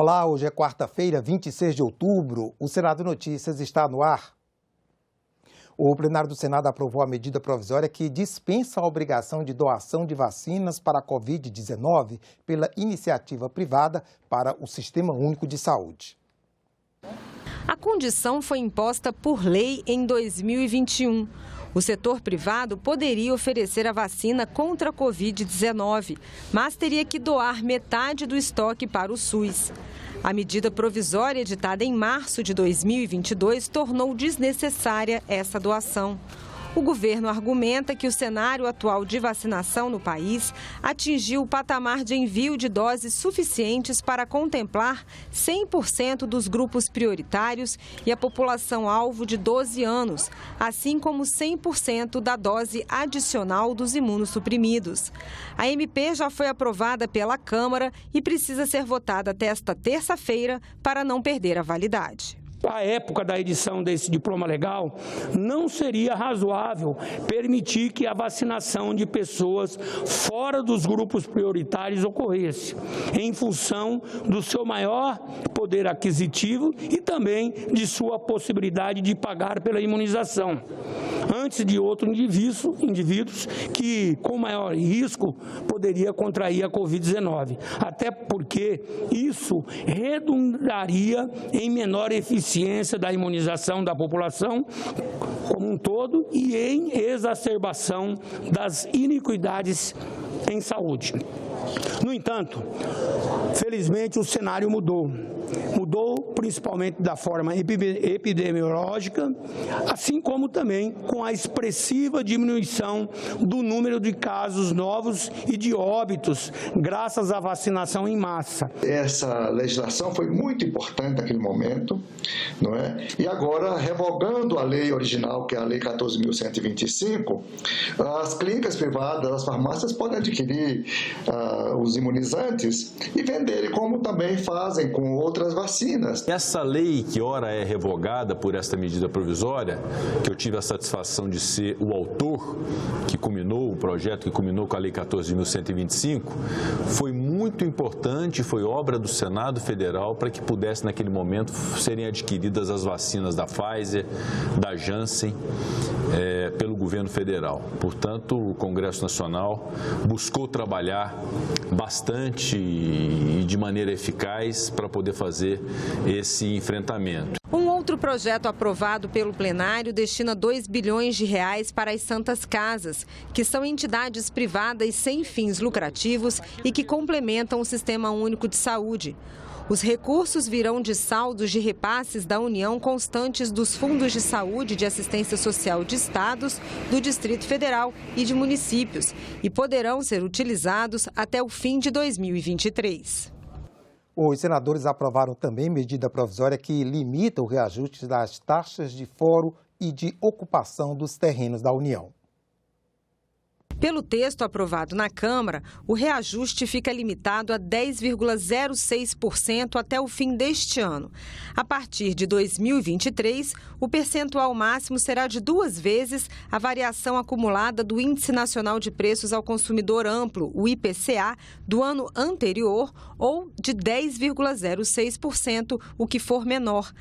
Olá, hoje é quarta-feira, 26 de outubro. O Senado Notícias está no ar. O plenário do Senado aprovou a medida provisória que dispensa a obrigação de doação de vacinas para a Covid-19 pela iniciativa privada para o Sistema Único de Saúde. A condição foi imposta por lei em 2021. O setor privado poderia oferecer a vacina contra a Covid-19, mas teria que doar metade do estoque para o SUS. A medida provisória editada em março de 2022 tornou desnecessária essa doação. O governo argumenta que o cenário atual de vacinação no país atingiu o patamar de envio de doses suficientes para contemplar 100% dos grupos prioritários e a população-alvo de 12 anos, assim como 100% da dose adicional dos imunossuprimidos. A MP já foi aprovada pela Câmara e precisa ser votada até esta terça-feira para não perder a validade. À época da edição desse diploma legal, não seria razoável permitir que a vacinação de pessoas fora dos grupos prioritários ocorresse, em função do seu maior poder aquisitivo e também de sua possibilidade de pagar pela imunização, antes de outros indivíduos que, com maior risco, poderia contrair a Covid-19, até porque isso redundaria em menor eficiência da imunização da população como um todo e em exacerbação das iniquidades em saúde. No entanto, felizmente o cenário mudou. Mudou principalmente da forma epidemiológica, assim como também com a expressiva diminuição do número de casos novos e de óbitos, graças à vacinação em massa. Essa legislação foi muito importante naquele momento, não é? E agora, revogando a lei original, que é a Lei 14.125, as clínicas privadas, as farmácias podem adquirir os imunizantes e venderem, como também fazem com outras vacinas. Essa lei que ora é revogada por esta medida provisória, que eu tive a satisfação de ser o autor, que culminou o projeto, que culminou com a Lei 14.125, foi muito importante, foi obra do Senado Federal para que pudesse, naquele momento, serem adquiridas as vacinas da Pfizer, da Janssen, pelo governo federal. Portanto, o Congresso Nacional buscou trabalhar bastante e de maneira eficaz para poder fazer esse enfrentamento. Um outro projeto aprovado pelo plenário destina 2 bilhões de reais para as Santas Casas, que são entidades privadas sem fins lucrativos e que complementam o Sistema Único de Saúde. Os recursos virão de saldos de repasses da União constantes dos fundos de saúde e de assistência social de estados, do Distrito Federal e de municípios e poderão ser utilizados até o fim de 2023. Os senadores aprovaram também medida provisória que limita o reajuste das taxas de foro e de ocupação dos terrenos da União. Pelo texto aprovado na Câmara, o reajuste fica limitado a 10,06% até o fim deste ano. A partir de 2023, o percentual máximo será de 2 vezes a variação acumulada do Índice Nacional de Preços ao Consumidor Amplo, o IPCA, do ano anterior, ou de 10,06%, o que for menor.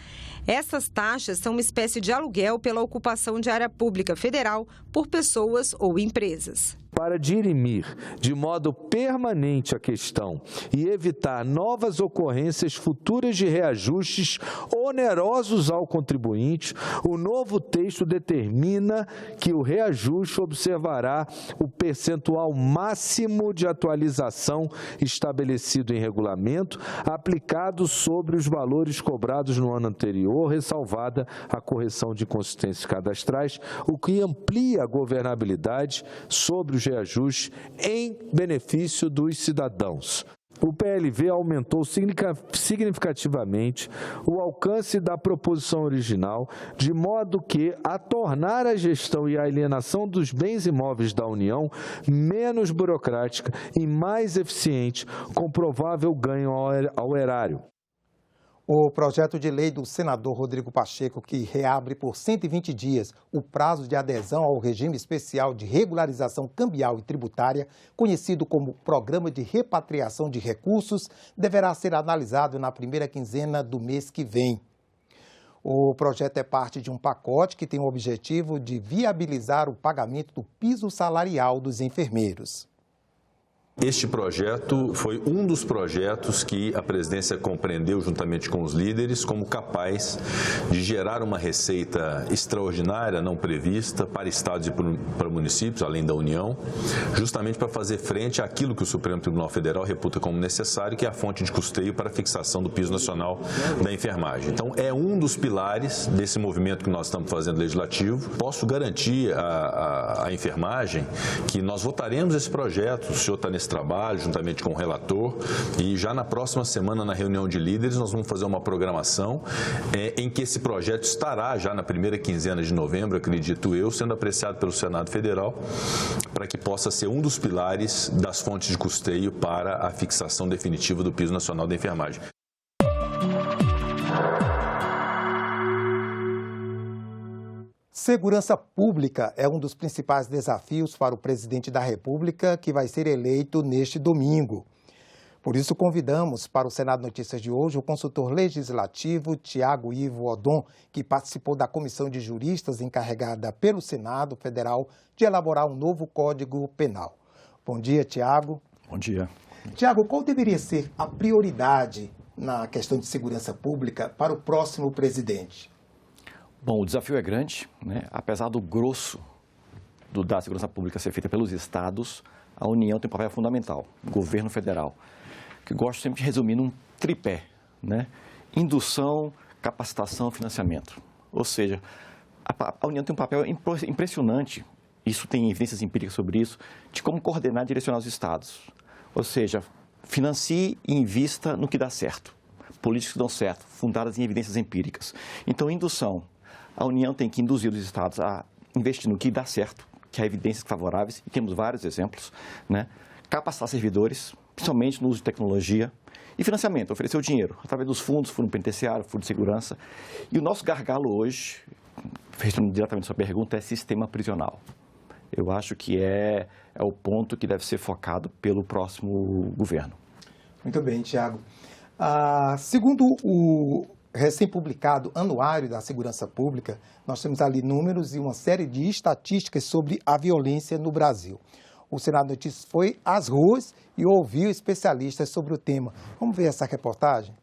Essas taxas são uma espécie de aluguel pela ocupação de área pública federal por pessoas ou empresas. Para dirimir de modo permanente a questão e evitar novas ocorrências futuras de reajustes onerosos ao contribuinte, o novo texto determina que o reajuste observará o percentual máximo de atualização estabelecido em regulamento, aplicado sobre os valores cobrados no ano anterior, ressalvada a correção de inconsistências cadastrais, o que amplia a governabilidade sobre os reajustes em benefício dos cidadãos. O PLV aumentou significativamente o alcance da proposição original, de modo que a tornar a gestão e a alienação dos bens imóveis da União menos burocrática e mais eficiente, com provável ganho ao erário. O projeto de lei do senador Rodrigo Pacheco, que reabre por 120 dias o prazo de adesão ao regime especial de regularização cambial e tributária, conhecido como Programa de Repatriação de Recursos, deverá ser analisado na primeira quinzena do mês que vem. O projeto é parte de um pacote que tem o objetivo de viabilizar o pagamento do piso salarial dos enfermeiros. Este projeto foi um dos projetos que a presidência compreendeu juntamente com os líderes como capaz de gerar uma receita extraordinária, não prevista, para estados e para municípios, além da União, justamente para fazer frente àquilo que o Supremo Tribunal Federal reputa como necessário, que é a fonte de custeio para a fixação do piso nacional da enfermagem. Então, é um dos pilares desse movimento que nós estamos fazendo legislativo. Posso garantir à enfermagem que nós votaremos esse projeto, o senhor está nesse trabalho, juntamente com o relator, e já na próxima semana, na reunião de líderes, nós vamos fazer uma programação em que esse projeto estará já na primeira quinzena de novembro, acredito eu, sendo apreciado pelo Senado Federal, para que possa ser um dos pilares das fontes de custeio para a fixação definitiva do piso nacional da enfermagem. Segurança pública é um dos principais desafios para o presidente da República, que vai ser eleito neste domingo. Por isso, convidamos para o Senado Notícias de hoje o consultor legislativo Tiago Ivo Odon, que participou da comissão de juristas encarregada pelo Senado Federal de elaborar um novo Código Penal. Bom dia, Tiago. Bom dia. Tiago, qual deveria ser a prioridade na questão de segurança pública para o próximo presidente? Bom, o desafio é grande, né? Apesar do grosso da segurança pública ser feita pelos estados, a União tem um papel fundamental, o governo federal, que gosto sempre de resumir num tripé, né? Indução, capacitação, financiamento. Ou seja, a União tem um papel impressionante, isso tem evidências empíricas sobre isso, de como coordenar e direcionar os estados. Ou seja, financie e invista no que dá certo. Políticas que dão certo, fundadas em evidências empíricas. Então, indução. A União tem que induzir os estados a investir no que dá certo, que há evidências favoráveis, e temos vários exemplos, né? Capacitar servidores, principalmente no uso de tecnologia, e financiamento, oferecer o dinheiro, através dos fundos, fundo penitenciário, fundo de segurança. E o nosso gargalo hoje, respondendo diretamente a sua pergunta, é sistema prisional. Eu acho que é o ponto que deve ser focado pelo próximo governo. Muito bem, Tiago. Segundo o recém-publicado Anuário da Segurança Pública, nós temos ali números e uma série de estatísticas sobre a violência no Brasil. O Senado Notícias foi às ruas e ouviu especialistas sobre o tema. Vamos ver essa reportagem?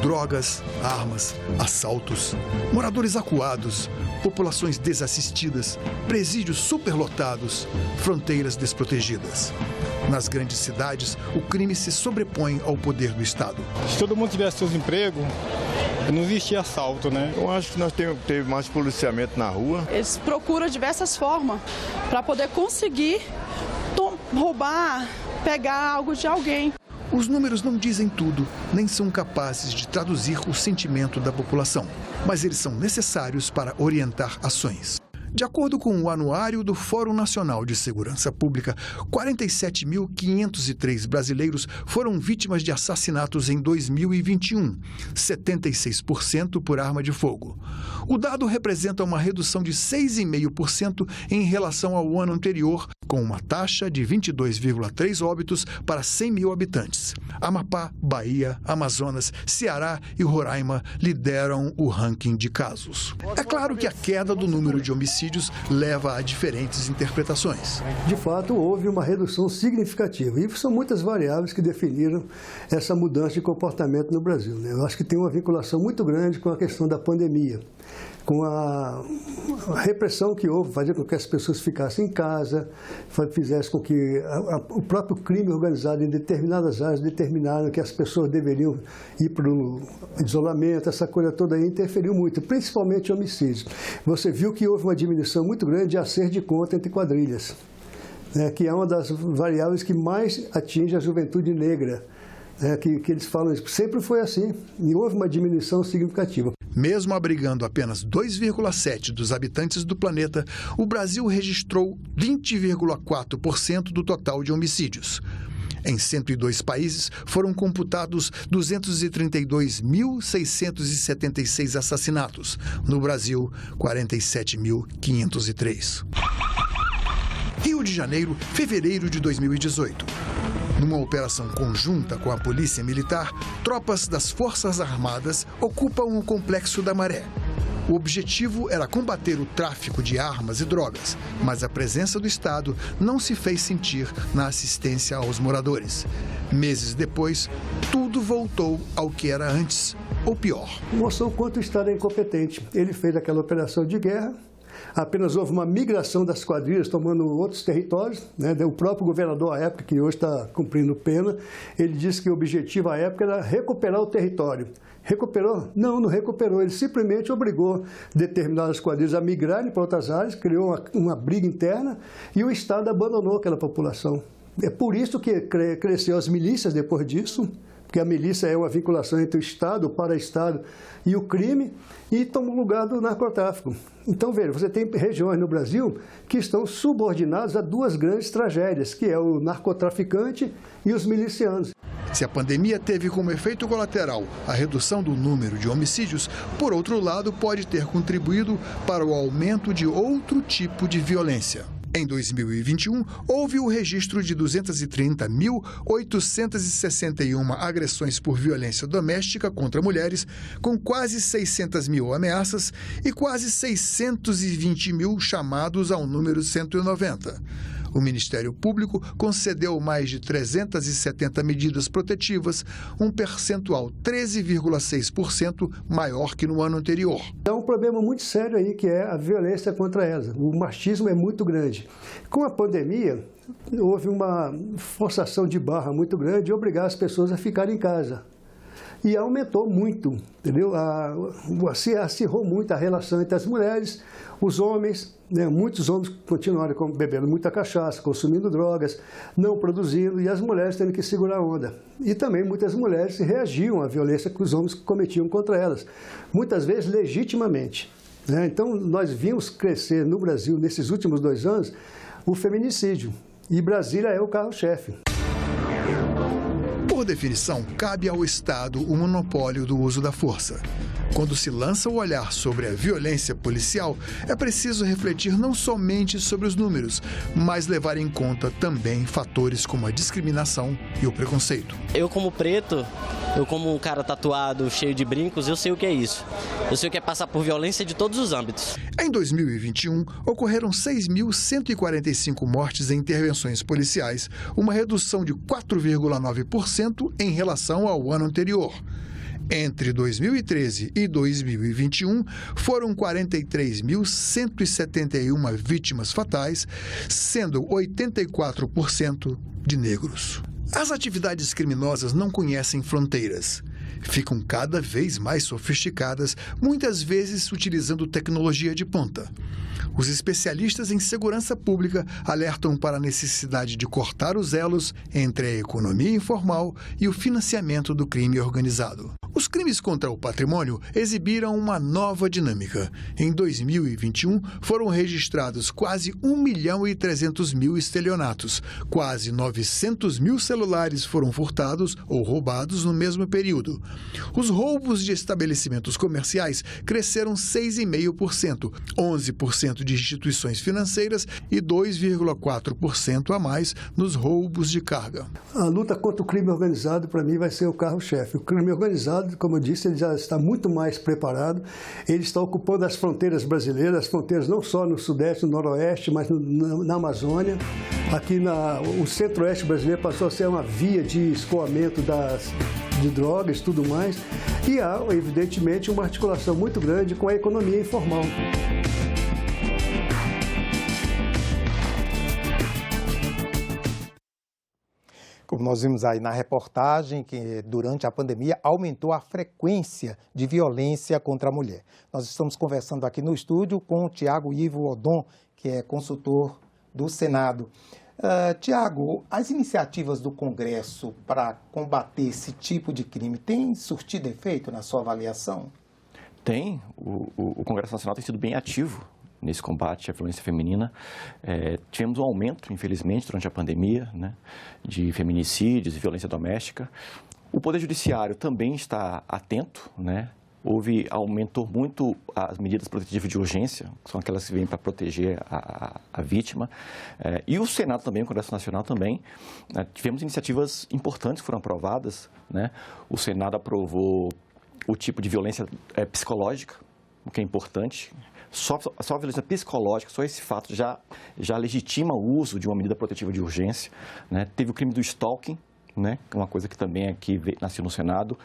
Drogas, armas, assaltos, moradores acuados, populações desassistidas, presídios superlotados, fronteiras desprotegidas. Nas grandes cidades, o crime se sobrepõe ao poder do Estado. Se todo mundo tivesse seus empregos, não existia assalto, né? Eu acho que nós teve mais policiamento na rua. Eles procuram diversas formas para poder conseguir roubar, pegar algo de alguém. Os números não dizem tudo, nem são capazes de traduzir o sentimento da população, mas eles são necessários para orientar ações. De acordo com o Anuário do Fórum Nacional de Segurança Pública, 47.503 brasileiros foram vítimas de assassinatos em 2021, 76% por arma de fogo. O dado representa uma redução de 6,5% em relação ao ano anterior, com uma taxa de 22,3 óbitos para 100 mil habitantes. Amapá, Bahia, Amazonas, Ceará e Roraima lideram o ranking de casos. É claro que a queda do número de homicídios leva a diferentes interpretações. De fato, houve uma redução significativa e são muitas variáveis que definiram essa mudança de comportamento no Brasil, né? Eu acho que tem uma vinculação muito grande com a questão da pandemia, com a repressão que houve, fazia com que as pessoas ficassem em casa, fizesse com que o próprio crime organizado em determinadas áreas determinaram que as pessoas deveriam ir para o isolamento, essa coisa toda aí interferiu muito, principalmente homicídios. Você viu que houve uma diminuição muito grande de acerto de conta entre quadrilhas, né, que é uma das variáveis que mais atinge a juventude negra. Que eles falam isso, sempre foi assim, e houve uma diminuição significativa. Mesmo abrigando apenas 2,7% dos habitantes do planeta, o Brasil registrou 20,4% do total de homicídios. Em 102 países, foram computados 232.676 assassinatos. No Brasil, 47.503. Rio de Janeiro, fevereiro de 2018. Numa operação conjunta com a Polícia Militar, tropas das Forças Armadas ocupam o Complexo da Maré. O objetivo era combater o tráfico de armas e drogas, mas a presença do Estado não se fez sentir na assistência aos moradores. Meses depois, tudo voltou ao que era antes, ou pior. Mostrou o quanto o Estado é incompetente. Ele fez aquela operação de guerra, apenas houve uma migração das quadrilhas tomando outros territórios, né? O próprio governador à época, que hoje está cumprindo pena, ele disse que o objetivo à época era recuperar o território. Recuperou? Não, não recuperou. Ele simplesmente obrigou determinadas quadrilhas a migrarem para outras áreas, criou uma briga interna e o Estado abandonou aquela população. É por isso que cresceu as milícias depois disso, porque a milícia é uma vinculação entre o Estado, o para-Estado e o crime, e toma o lugar do narcotráfico. Então, veja, você tem regiões no Brasil que estão subordinadas a duas grandes tragédias, que é o narcotraficante e os milicianos. Se a pandemia teve como efeito colateral a redução do número de homicídios, por outro lado, pode ter contribuído para o aumento de outro tipo de violência. Em 2021, houve o registro de 230.861 agressões por violência doméstica contra mulheres, com quase 600 mil ameaças e quase 620 mil chamados ao número 190. O Ministério Público concedeu mais de 370 medidas protetivas, um percentual 13,6% maior que no ano anterior. É um problema muito sério aí, que é a violência contra elas. O machismo é muito grande. Com a pandemia, houve uma forçação de barra muito grande de obrigar as pessoas a ficarem em casa. E aumentou muito, entendeu? Se acirrou muito a relação entre as mulheres, os homens, né? Muitos homens continuaram bebendo muita cachaça, consumindo drogas, não produzindo, e as mulheres tendo que segurar a onda. E também muitas mulheres reagiam à violência que os homens cometiam contra elas, muitas vezes legitimamente, né? Então, nós vimos crescer no Brasil, nesses últimos 2 anos, o feminicídio, e Brasília é o carro-chefe. Por definição, cabe ao Estado o monopólio do uso da força. Quando se lança o olhar sobre a violência policial, é preciso refletir não somente sobre os números, mas levar em conta também fatores como a discriminação e o preconceito. Eu, como preto, eu como um cara tatuado, cheio de brincos, eu sei o que é isso. Eu sei o que é passar por violência de todos os âmbitos. Em 2021, ocorreram 6.145 mortes em intervenções policiais, uma redução de 4,9% em relação ao ano anterior. Entre 2013 e 2021, foram 43.171 vítimas fatais, sendo 84% de negros. As atividades criminosas não conhecem fronteiras. Ficam cada vez mais sofisticadas, muitas vezes utilizando tecnologia de ponta. Os especialistas em segurança pública alertam para a necessidade de cortar os elos entre a economia informal e o financiamento do crime organizado. Os crimes contra o patrimônio exibiram uma nova dinâmica. Em 2021, foram registrados quase 1.300.000 estelionatos. Quase 900.000 celulares foram furtados ou roubados no mesmo período. Os roubos de estabelecimentos comerciais cresceram 6,5%, 11% de instituições financeiras e 2,4% a mais nos roubos de carga. A luta contra o crime organizado, para mim, vai ser o carro-chefe. O crime organizado, como eu disse, ele já está muito mais preparado. Ele está ocupando as fronteiras brasileiras, as fronteiras não só no Sudeste, no Noroeste, mas na Amazônia. Aqui o Centro-Oeste brasileiro passou a ser uma via de escoamento de drogas e tudo mais. E há, evidentemente, uma articulação muito grande com a economia informal. Como nós vimos aí na reportagem, que durante a pandemia aumentou a frequência de violência contra a mulher. Nós estamos conversando aqui no estúdio com o Tiago Ivo Odon, que é consultor do Senado. Tiago, as iniciativas do Congresso para combater esse tipo de crime têm surtido efeito na sua avaliação? Tem. O Congresso Nacional tem sido bem ativo nesse combate à violência feminina. Tivemos um aumento, infelizmente, durante a pandemia, né, de feminicídios e violência doméstica. O Poder Judiciário também está atento, né? Aumentou muito as medidas protetivas de urgência, que são aquelas que vêm para proteger a vítima. E o Senado também, o Congresso Nacional também, tivemos iniciativas importantes que foram aprovadas, né? O Senado aprovou o tipo de violência psicológica, o que é importante. Só a violência psicológica, só esse fato já legitima o uso de uma medida protetiva de urgência, né? Teve o crime do stalking, né? Uma coisa que também aqui nasceu no Senado.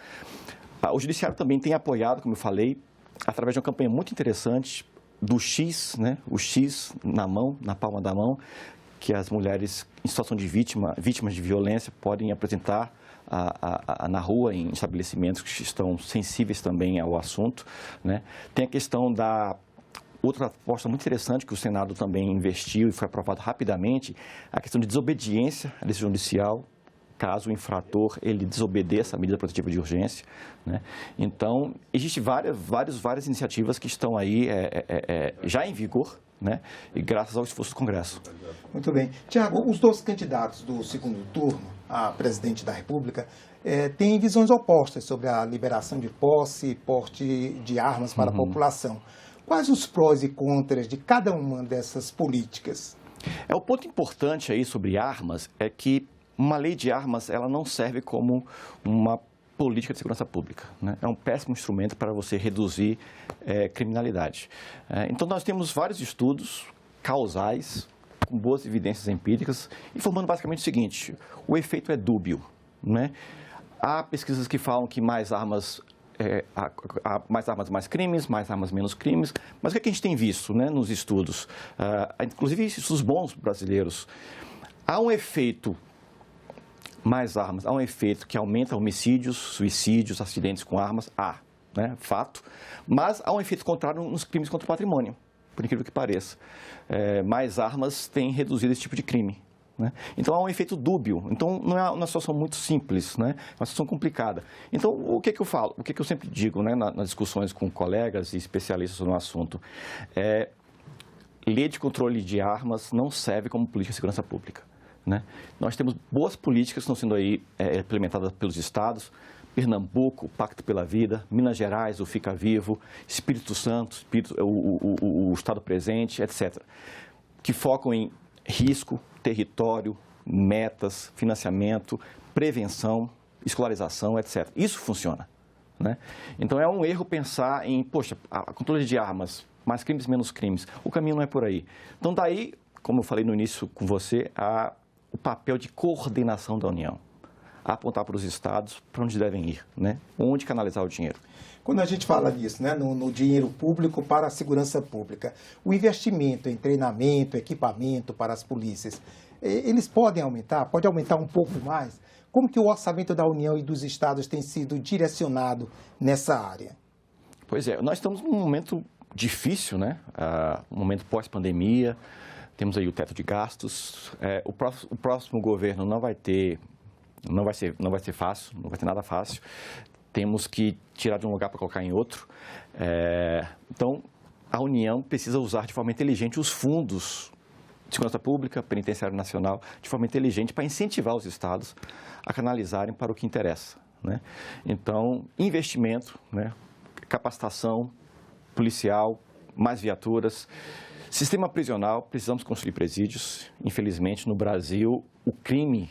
O Judiciário também tem apoiado, como eu falei, através de uma campanha muito interessante do X, né? O X na mão, na palma da mão, que as mulheres em situação de vítimas de violência podem apresentar na rua, em estabelecimentos que estão sensíveis também ao assunto, né? Tem a questão outra proposta muito interessante que o Senado também investiu e foi aprovado rapidamente, a questão de desobediência à decisão judicial, caso o infrator ele desobedeça a medida protetiva de urgência, né? Então, existem várias iniciativas que estão aí já em vigor, né? E graças ao esforço do Congresso. Muito bem. Tiago, os dois candidatos do segundo turno a presidente da República têm visões opostas sobre a liberação de posse e porte de armas para a população. Quais os prós e contras de cada uma dessas políticas? O ponto importante aí sobre armas é que uma lei de armas, ela não serve como uma política de segurança pública, né? É um péssimo instrumento para você reduzir criminalidade. Então, nós temos vários estudos causais, com boas evidências empíricas, informando basicamente o seguinte: o efeito é dúbio, né? Há pesquisas que falam que mais armas, mais crimes, mais armas, menos crimes. Mas o que a gente tem visto, né, nos estudos? Inclusive, estudos bons brasileiros. Há um efeito mais armas, há um efeito que aumenta homicídios, suicídios, acidentes com armas, né, fato, mas há um efeito contrário nos crimes contra o patrimônio, por incrível que pareça. Mais armas têm reduzido esse tipo de crime, né? Então há um efeito dúbio, então não é uma situação muito simples, né? É uma situação complicada. Então o que eu falo, o que eu sempre digo, né, nas discussões com colegas e especialistas no assunto, lei de controle de armas não serve como política de segurança pública, né? Nós temos boas políticas que estão sendo aí implementadas pelos estados, Pernambuco, o Pacto pela Vida, Minas Gerais, o Fica Vivo, Espírito Santo, o Estado Presente, etc., que focam em risco, território, metas, financiamento, prevenção, escolarização, etc. Isso funciona, né? Então é um erro pensar em, poxa, a controle de armas, mais crimes, menos crimes. O caminho não é por aí. Então daí, como eu falei no início com você, o papel de coordenação da União, apontar para os estados para onde devem ir, né? Onde canalizar o dinheiro. Quando a gente fala nisso, né, no dinheiro público para a segurança pública, o investimento em treinamento, equipamento para as polícias, eles podem aumentar? Pode aumentar um pouco mais? Como que o orçamento da União e dos estados tem sido direcionado nessa área? Pois é, nós estamos num momento difícil, né? Um momento pós-pandemia. Temos aí o teto de gastos. O próximo governo não vai ser fácil, não vai ter nada fácil. Temos que tirar de um lugar para colocar em outro. Então, a União precisa usar de forma inteligente os fundos de segurança pública, penitenciário nacional, de forma inteligente para incentivar os estados a canalizarem para o que interessa, né? Então, investimento, né? Capacitação policial, mais viaturas. Sistema prisional, precisamos construir presídios. Infelizmente, no Brasil, o crime,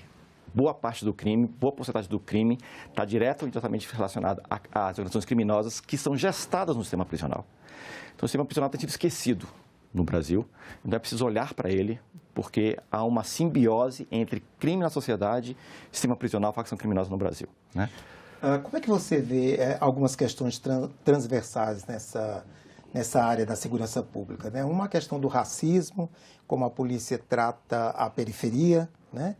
boa parte do crime, boa porcentagem do crime está direto ou indiretamente relacionado às organizações criminosas que são gestadas no sistema prisional. Então, o sistema prisional tem sido esquecido no Brasil. Então, é preciso olhar para ele, porque há uma simbiose entre crime na sociedade, sistema prisional e facção criminosa no Brasil, né? Como é que você vê algumas questões transversais nessa área da segurança pública, né? Uma questão do racismo, como a polícia trata a periferia, né?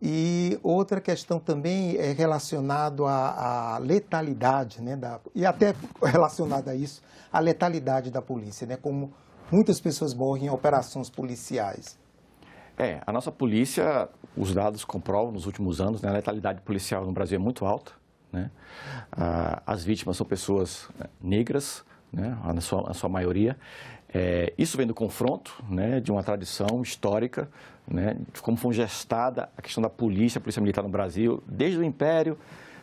E outra questão também é relacionada à letalidade, né? E até relacionada a isso, a letalidade da polícia, né? Como muitas pessoas morrem em operações policiais. A nossa polícia, os dados comprovam nos últimos anos, né? A letalidade policial no Brasil é muito alta, né? As vítimas são pessoas negras, né, na sua maioria. Isso vem do confronto, né, de uma tradição histórica, né, de como foi gestada a questão da polícia militar no Brasil, desde o Império,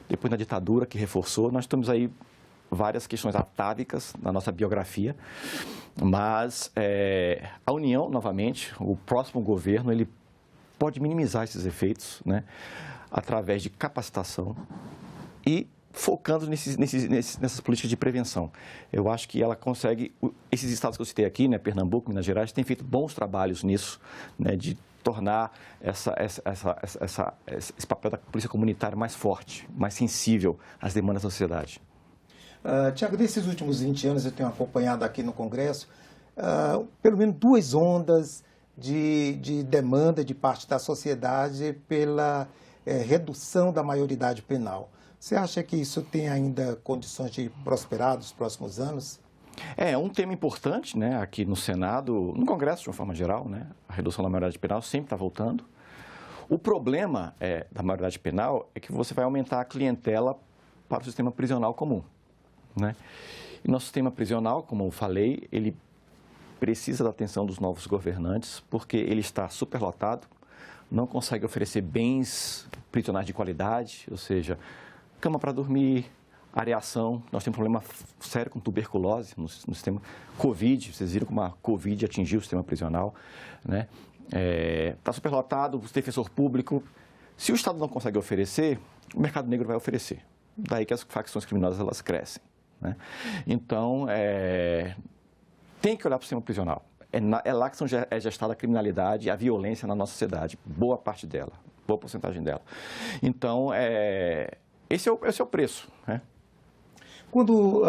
depois da ditadura, que reforçou. Nós temos aí várias questões atávicas na nossa biografia, mas a União, novamente, o próximo governo, ele pode minimizar esses efeitos, né, através de capacitação e focando nessas políticas de prevenção. Eu acho que ela consegue, esses estados que eu citei aqui, né, Pernambuco, Minas Gerais, têm feito bons trabalhos nisso, né, de tornar esse papel da polícia comunitária mais forte, mais sensível às demandas da sociedade. Tiago, desses últimos 20 anos eu tenho acompanhado aqui no Congresso pelo menos 2 ondas de demanda de parte da sociedade pela redução da maioridade penal. Você acha que isso tem ainda condições de prosperar nos próximos anos? É um tema importante, né, aqui no Senado, no Congresso de uma forma geral, né, a redução da maioridade penal sempre está voltando. O problema da maioridade penal é que você vai aumentar a clientela para o sistema prisional comum, né? E nosso sistema prisional, como eu falei, ele precisa da atenção dos novos governantes, porque ele está superlotado, não consegue oferecer bens prisionais de qualidade, ou seja, cama para dormir, areação. Nós temos um problema sério com tuberculose no sistema. Covid, vocês viram como a Covid atingiu o sistema prisional, né? Está superlotado, o defensor público. Se o Estado não consegue oferecer, o mercado negro vai oferecer. Daí que as facções criminosas elas crescem, né? Então, tem que olhar para o sistema prisional. É lá que é gestada a criminalidade e a violência na nossa sociedade. Boa parte dela, boa porcentagem dela. Então, esse é o preço, né? Quando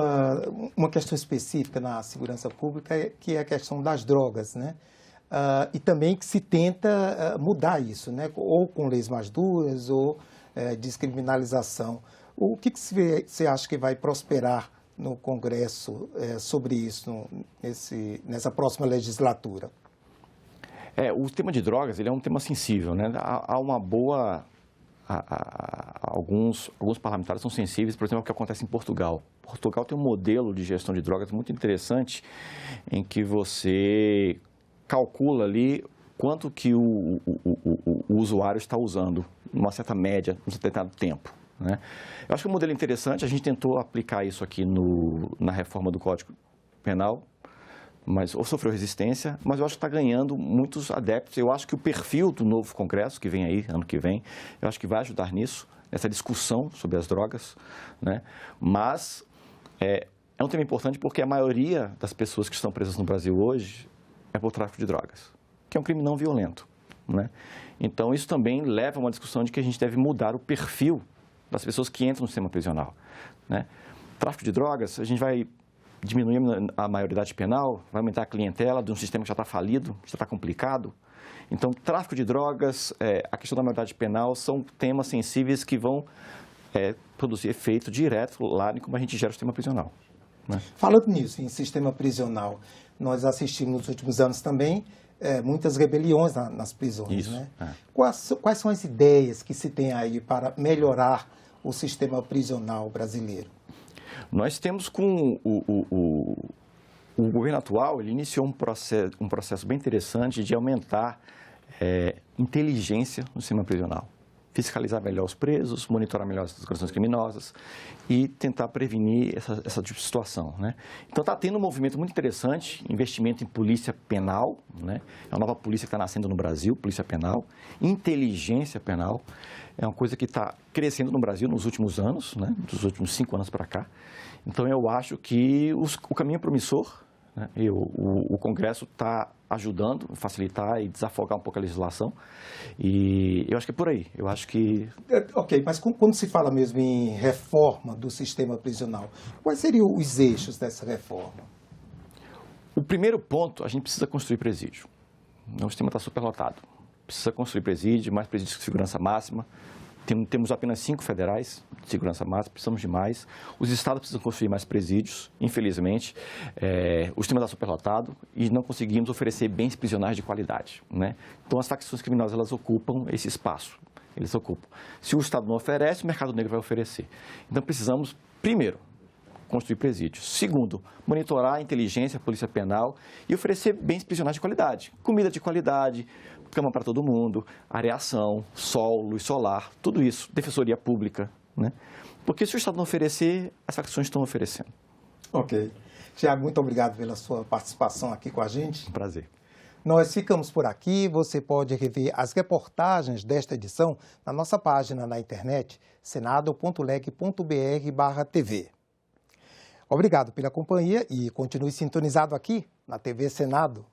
uma questão específica na segurança pública que é a questão das drogas, né? E também que se tenta mudar isso, né? Ou com leis mais duras ou descriminalização. O que você acha que vai prosperar no Congresso sobre isso nessa próxima legislatura? O tema de drogas ele é um tema sensível, né? Há uma boa... Alguns parlamentares são sensíveis, por exemplo, ao que acontece em Portugal. Portugal tem um modelo de gestão de drogas muito interessante, em que você calcula ali quanto que o usuário está usando, numa certa média, num determinado tempo, né? Eu acho que o modelo é interessante, a gente tentou aplicar isso aqui na reforma do Código Penal, mas sofreu resistência, mas eu acho que está ganhando muitos adeptos. Eu acho que o perfil do novo Congresso, que vem aí, ano que vem, eu acho que vai ajudar nisso, nessa discussão sobre as drogas, né? Mas é um tema importante porque a maioria das pessoas que estão presas no Brasil hoje é por tráfico de drogas, que é um crime não violento, né? Então, isso também leva a uma discussão de que a gente deve mudar o perfil das pessoas que entram no sistema prisional, né? Tráfico de drogas, a gente vai diminuir a maioridade penal, vai aumentar a clientela de um sistema que já está falido, já está complicado. Então, tráfico de drogas, a questão da maioridade penal são temas sensíveis que vão produzir efeito direto lá em como a gente gera o sistema prisional, né? Falando nisso, em sistema prisional, nós assistimos nos últimos anos também muitas rebeliões nas prisões, Isso, né? Quais são as ideias que se tem aí para melhorar o sistema prisional brasileiro? Nós temos o governo atual, ele iniciou um processo bem interessante de aumentar inteligência no sistema prisional. Fiscalizar melhor os presos, monitorar melhor as organizações criminosas e tentar prevenir essa tipo de situação, né? Então está tendo um movimento muito interessante, investimento em polícia penal, né? É uma nova polícia que está nascendo no Brasil, polícia penal, inteligência penal. É uma coisa que está crescendo no Brasil nos últimos anos, né? Dos últimos 5 anos para cá. Então eu acho que o caminho é promissor, né? E o Congresso está ajudando a facilitar e desafogar um pouco a legislação. E eu acho que é por aí. Eu acho que... Ok, mas quando se fala mesmo em reforma do sistema prisional, quais seriam os eixos dessa reforma? O primeiro ponto, a gente precisa construir presídio. O sistema está superlotado. Precisa construir presídio, mais presídios de segurança máxima. Temos apenas 5 federais de segurança máxima, precisamos de mais. Os estados precisam construir mais presídios, infelizmente. O sistema está superlotado e não conseguimos oferecer bens prisionais de qualidade, né? Então, as facções criminosas, elas ocupam esse espaço. Se o Estado não oferece, o mercado negro vai oferecer. Então, precisamos, primeiro, construir presídios. Segundo, monitorar a inteligência, a polícia penal e oferecer bens prisionais de qualidade. Comida de qualidade, cama para todo mundo, areação, sol, luz solar, tudo isso, defensoria pública, né? Porque se o Estado não oferecer, as facções estão oferecendo. Ok. Tiago, muito obrigado pela sua participação aqui com a gente. Um prazer. Nós ficamos por aqui. Você pode rever as reportagens desta edição na nossa página na internet, senado.leg.br/TV. Obrigado pela companhia e continue sintonizado aqui na TV Senado.